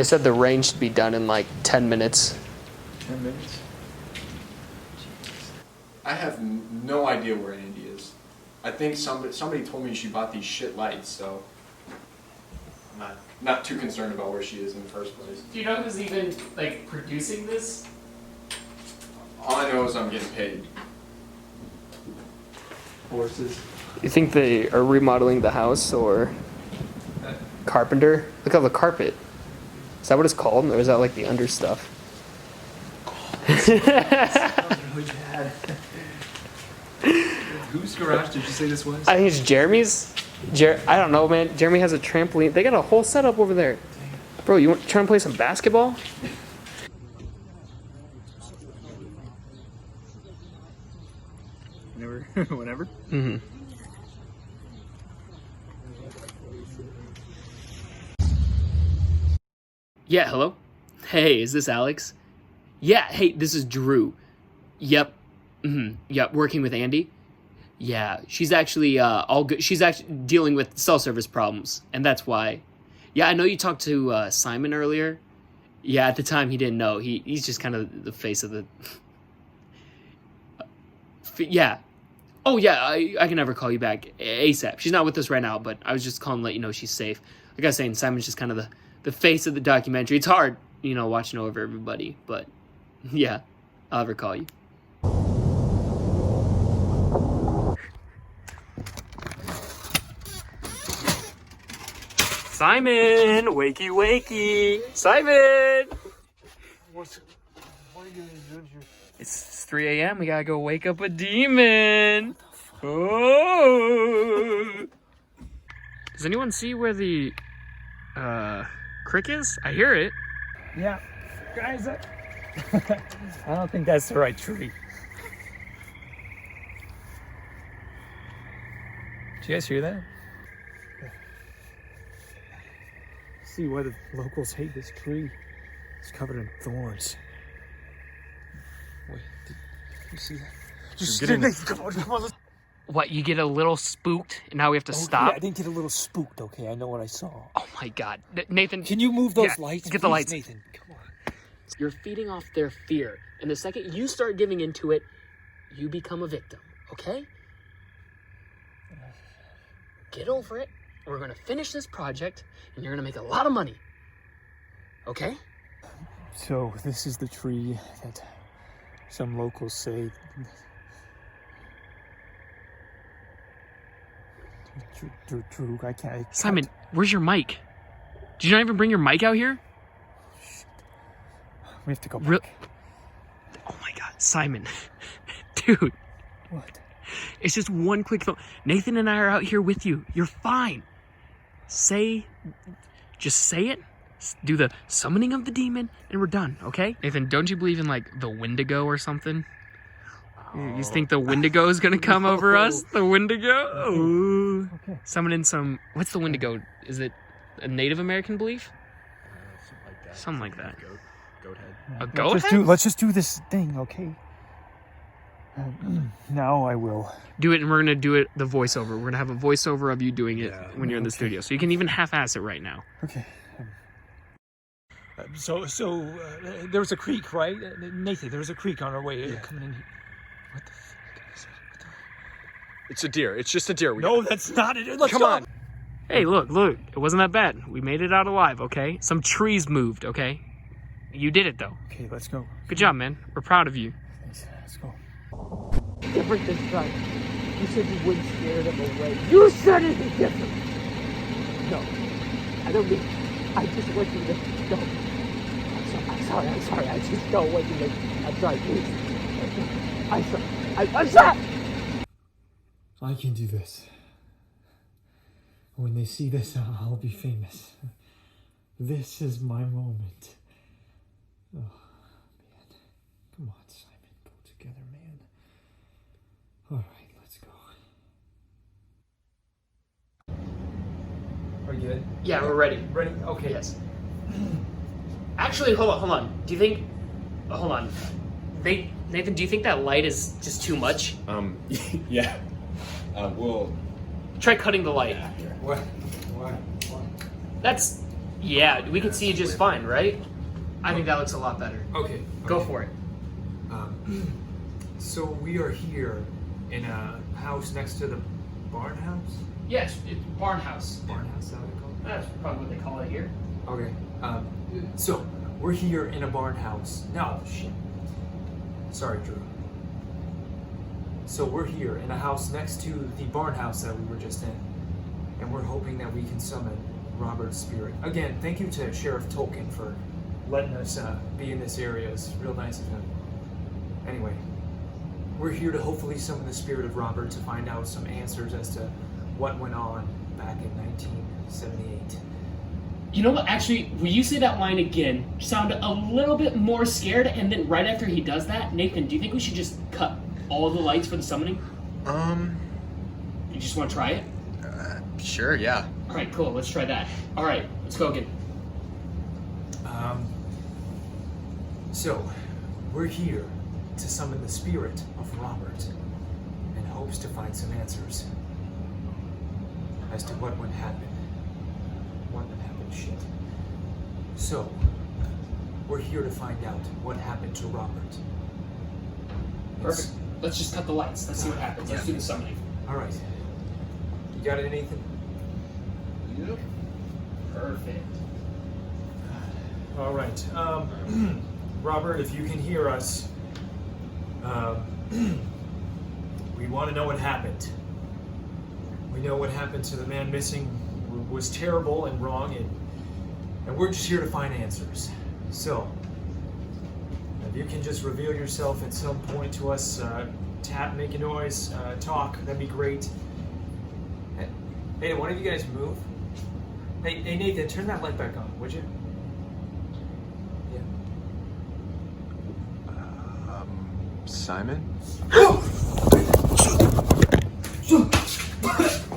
They said the rain should be done in like 10 minutes. 10 minutes? I have no idea where Andy is. I think somebody told me she bought these shit lights, so I'm not too concerned about where she is in the first place. Do you know who's even like producing this? All I know is I'm getting paid. Horses. You think they are remodeling the house or carpenter? Look at the carpet. Is that what it's called? Or is that like the under stuff? Whose garage did you say this was? I think it's Jeremy's. I don't know, man. Jeremy has a trampoline. They got a whole setup over there. Bro, you trying to play some basketball? Whenever. Mm-hmm. Yeah, hello? Hey, is this Alex? Yeah, hey, this is Drew. Yep. Yep, working with Andy. Yeah, she's actually all good. She's actually dealing with cell service problems, and that's why. Yeah, I know you talked to Simon earlier. Yeah, at the time he didn't know. He's just kind of the face of the... yeah. Oh, yeah, I can never call you back ASAP. She's not with us right now, but I was just calling to let you know she's safe. Like I was saying, Simon's just kind of the face of the documentary. It's hard, you know, watching over everybody, but yeah, I'll ever call you. Simon! Wakey, wakey! Simon! What are you doing here? It's 3 a.m. We gotta go wake up a demon. Oh! Does anyone see where the crick is? I hear it. Yeah, guys, I don't think that's the right tree. Did you guys hear that? See why the locals hate this tree. It's covered in thorns. Wait, did you see that? Come on, let's... What, you get a little spooked and now we have to stop? Yeah, I didn't get a little spooked, okay? I know what I saw. Oh my god. Nathan. Can you move those lights? Get the please, lights. Nathan, come on. You're feeding off their fear. And the second you start giving into it, you become a victim, okay? Get over it. We're gonna finish this project and you're gonna make a lot of money. Okay? So, this is the tree that some locals say... Drew, I can't... Simon, where's your mic? Did you not even bring your mic out here? Shit. We have to go back. Oh my god, Simon. Dude. What? It's just one quick phone. Nathan and I are out here with you. You're fine. Just say it. Do the summoning of the demon, and we're done, okay? Nathan, don't you believe in, like, the Wendigo or something? You think the Wendigo is gonna come over us? The Wendigo? Ooh. Okay. Summoning some... What's the Wendigo? Is it a Native American belief? Something like that. Goat head. A goat head? Let's just do this thing, okay? Now I will. Do it, and we're gonna do it the voiceover. We're gonna have a voiceover of you doing it when you're in the studio. So you can even half-ass it right now. Okay. So there was a creek, right? Nathan, there was a creek on our way coming in here. What the fuck is it? What the... It's a deer. It's just a deer. No, that's not it. Let's Come go. on. Hey, look. It wasn't that bad. We made it out alive, okay? Some trees moved, okay? You did it, though. Okay, let's go. Good job, man. We're proud of you. Thanks. Let's go. Different this time. You said you wouldn't scare them away. You said it'd be different. No, I don't mean. I just want you to go. I'm sorry. I just don't want you to. I'm sorry, please. I'm sorry. I can do this. When they see this, I'll be famous. This is my moment. Oh, man. Come on, Simon. Pull together, man. All right, let's go. Are you good? Yeah, we're ready. Ready? Okay. Yes. Actually, hold on. Do you think... Hold on. Nathan, do you think that light is just too much? Yeah. We'll... Try cutting the light. What? That's Yeah, we can see it just fine, right? I think that looks a lot better. Okay. Go for it. So we are here in a house next to the barn house? Yes, it's barn house. Barn house, is that what they call it? That's probably what they call it here. Okay. So we're here in a barn house. No, shit. Sorry, Drew. So we're here in a house next to the barn house that we were just in. And we're hoping that we can summon Robert's spirit. Again, thank you to Sheriff Tolkin for letting us be in this area. It's real nice of him. Anyway, we're here to hopefully summon the spirit of Robert to find out some answers as to what went on back in 1978. You know what? Actually, will you say that line again? Sound a little bit more scared, and then right after he does that, Nathan, do you think we should just cut all the lights for the summoning? You just want to try it? Sure, yeah. All right, cool. Let's try that. All right, let's go again. So, we're here to summon the spirit of Robert in hopes to find some answers as to what would happen. What would happen, shit. So, we're here to find out what happened to Robert. Perfect. Let's just cut the lights. Let's see what happens. Let's do the summoning. All right. You got it, Nathan? Yep. Perfect. All right. Robert, if you can hear us, we want to know what happened. We know what happened to the man missing was terrible and wrong, and we're just here to find answers. So, if you can just reveal yourself at some point to us, tap, make a noise, talk, that'd be great. Hey, one of you guys move? Hey, Nathan, turn that light back on, would you? Simon?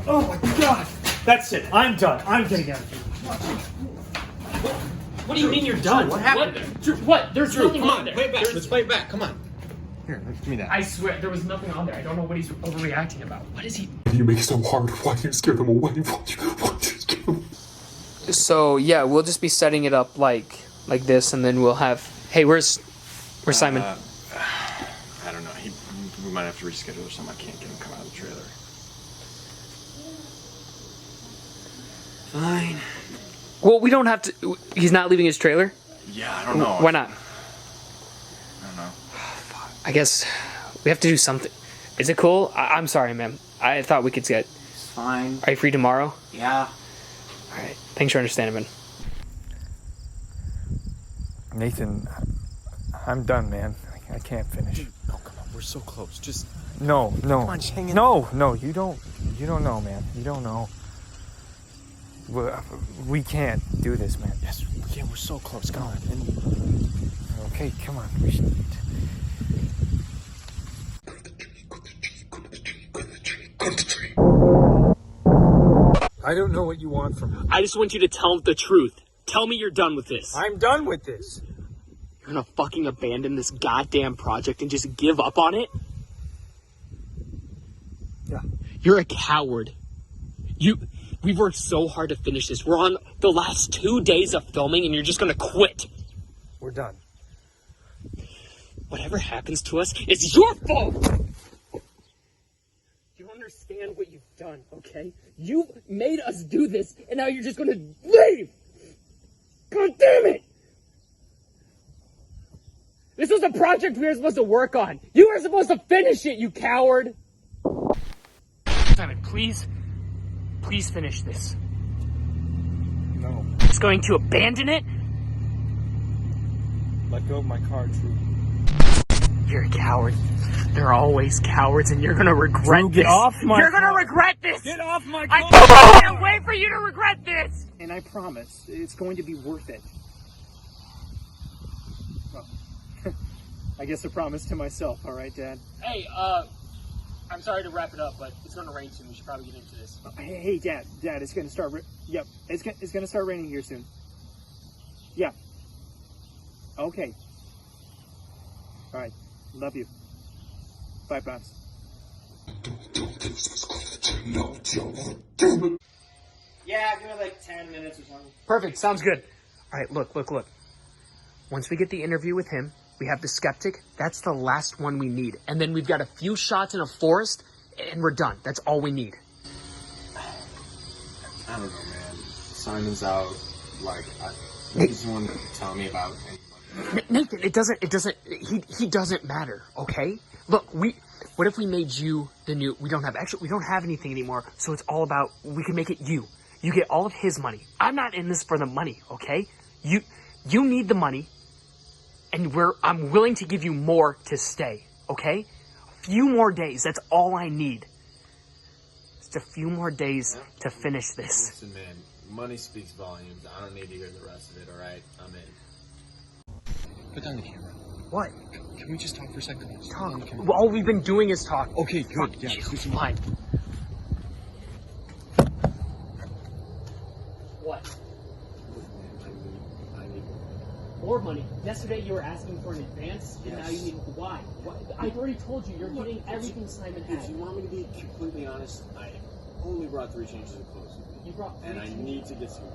Oh my god! That's it. I'm done. I'm getting out of here. What do you mean you're done? What happened? What? There's Drew, nothing come on on, there. play it back. There's- Let's play it back. Come on. Here, give me that. I swear, there was nothing on there. I don't know what he's overreacting about. What is he? You make it so hard. Why do you scare them away? Why do you scare them? So yeah, we'll just be setting it up like this, and then we'll have. Hey, where's Simon? I don't know. We might have to reschedule or something. I can't get him to come out of the trailer. Fine. Well, we don't have to. He's not leaving his trailer. Yeah, I don't know. Why not? I don't know. I guess we have to do something. Is it cool? I'm sorry, man. I thought we could get. Fine. Are you free tomorrow? Yeah. All right. Thanks for understanding, man. Nathan, I'm done, man. I can't finish. Oh, come on. We're so close. Just... No. Come on, just hang in. No, you don't know, man. You don't know. We can't do this, man. Yes, yeah, we're so close. Come on. Okay, come on. We should... I don't know what you want from me. I just want you to tell the truth. Tell me you're done with this. I'm done with this. You're gonna fucking abandon this goddamn project and just give up on it? Yeah. You're a coward. We've worked so hard to finish this. We're on the last 2 days of filming and you're just gonna quit. We're done. Whatever happens to us is your fault! You understand what you've done, okay? You made us do this and now you're just gonna leave! God damn it! This was a project we were supposed to work on. You were supposed to finish it, you coward! Simon, please finish this. No. Just going to abandon it? Let go of my car, Drew. You're a coward. There are always cowards, and you're gonna regret Drew, this. get off my You're gonna car. regret this. Get off my I car! can't wait for you to regret this. And I promise, it's going to be worth it. Well, I guess a promise to myself, all right, Dad? Hey, I'm sorry to wrap it up, but it's gonna rain soon. We should probably get into this. Hey, Dad, it's gonna start. Yep, it's gonna start raining here soon. Yeah. Okay. All right. Love you. Bye, Pops. Yeah, give me like 10 minutes or something. Perfect, sounds good. All right, look. Once we get the interview with him, we have the skeptic. That's the last one we need. And then we've got a few shots in a forest, and we're done. That's all we need. I don't know, man. Simon's out. Like, he's the one to tell me about anybody. Nathan, he doesn't matter, okay? Look, what if we made you the new, we don't have anything anymore, so it's all about, we can make it you. You get all of his money. I'm not in this for the money, okay? You need the money, and I'm willing to give you more to stay, okay? A few more days, that's all I need. Just a few more days to finish this. Listen, man, money speaks volumes. I don't need to hear the rest of it, alright? I'm in. Put down the camera. What? Can we just talk for a second? Talk. Well, all we've been doing is talk. Okay, good. Fuck Yeah, you. do some Fine. What? I need More money. Yesterday you were asking for an advance, and now you need why? I've already told you, you're getting everything Simon had. If you want me to be completely honest, I only brought 3 changes of clothes with me. You brought 3 and I need to get some.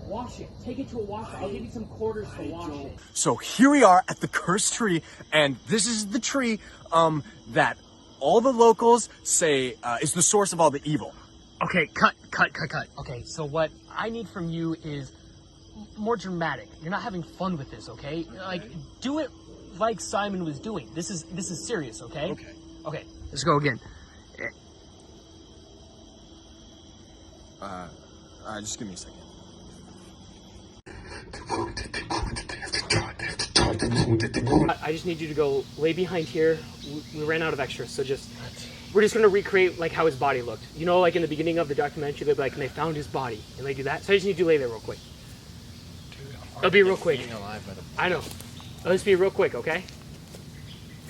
Wash it. Take it to a washer. I'll give you some quarters to wash it. So here we are at the cursed tree, and this is the tree that all the locals say is the source of all the evil. Okay, cut. Okay, so what I need from you is more dramatic. You're not having fun with this, okay? Like, do it like Simon was doing. This is serious, okay? Okay, let's go again. Just give me a second. I just need you to go lay behind here. We ran out of extras, so we're just gonna recreate like how his body looked. You know, like in the beginning of the documentary, they'd be like, and they found his body, and they do that. So I just need you to lay there real quick. It'll be real quick. I know. It'll just be real quick, okay?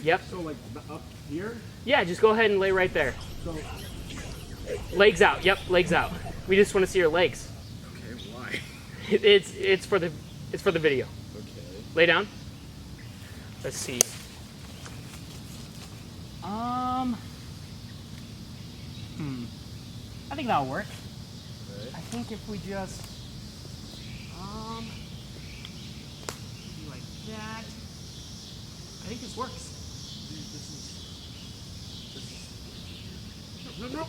Yep. So like up here? Yeah, just go ahead and lay right there. So legs out. Yep, legs out. We just want to see your legs. Okay, why? It's for the video. Okay. Lay down. Let's see. I think that'll work. Okay. I think if we just do like that. I think this works. No.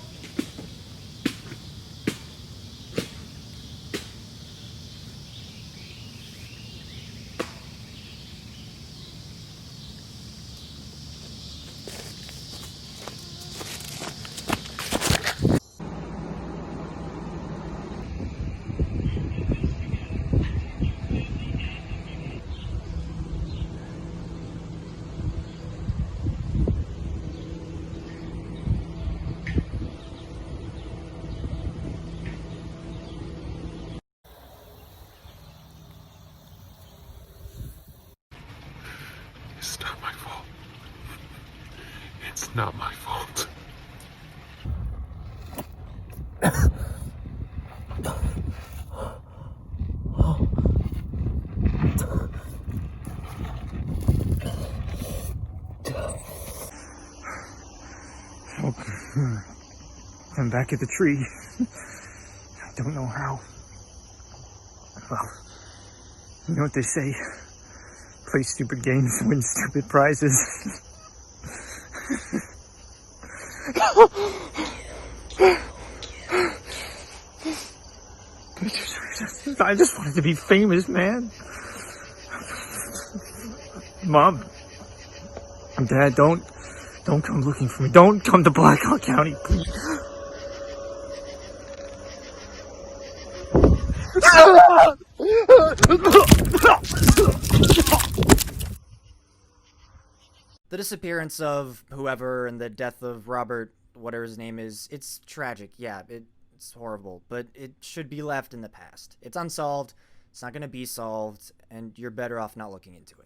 It's not my fault. It's not my fault. I'm back at the tree. I don't know how. Well, you know what they say. Play stupid games, win stupid prizes. I just wanted to be famous, man. Mom, Dad, don't come looking for me. Don't come to Blackhawk County, please. The disappearance of whoever and the death of Robert, whatever his name is, it's tragic. Yeah, it's horrible, but it should be left in the past. It's unsolved, it's not going to be solved, and you're better off not looking into it.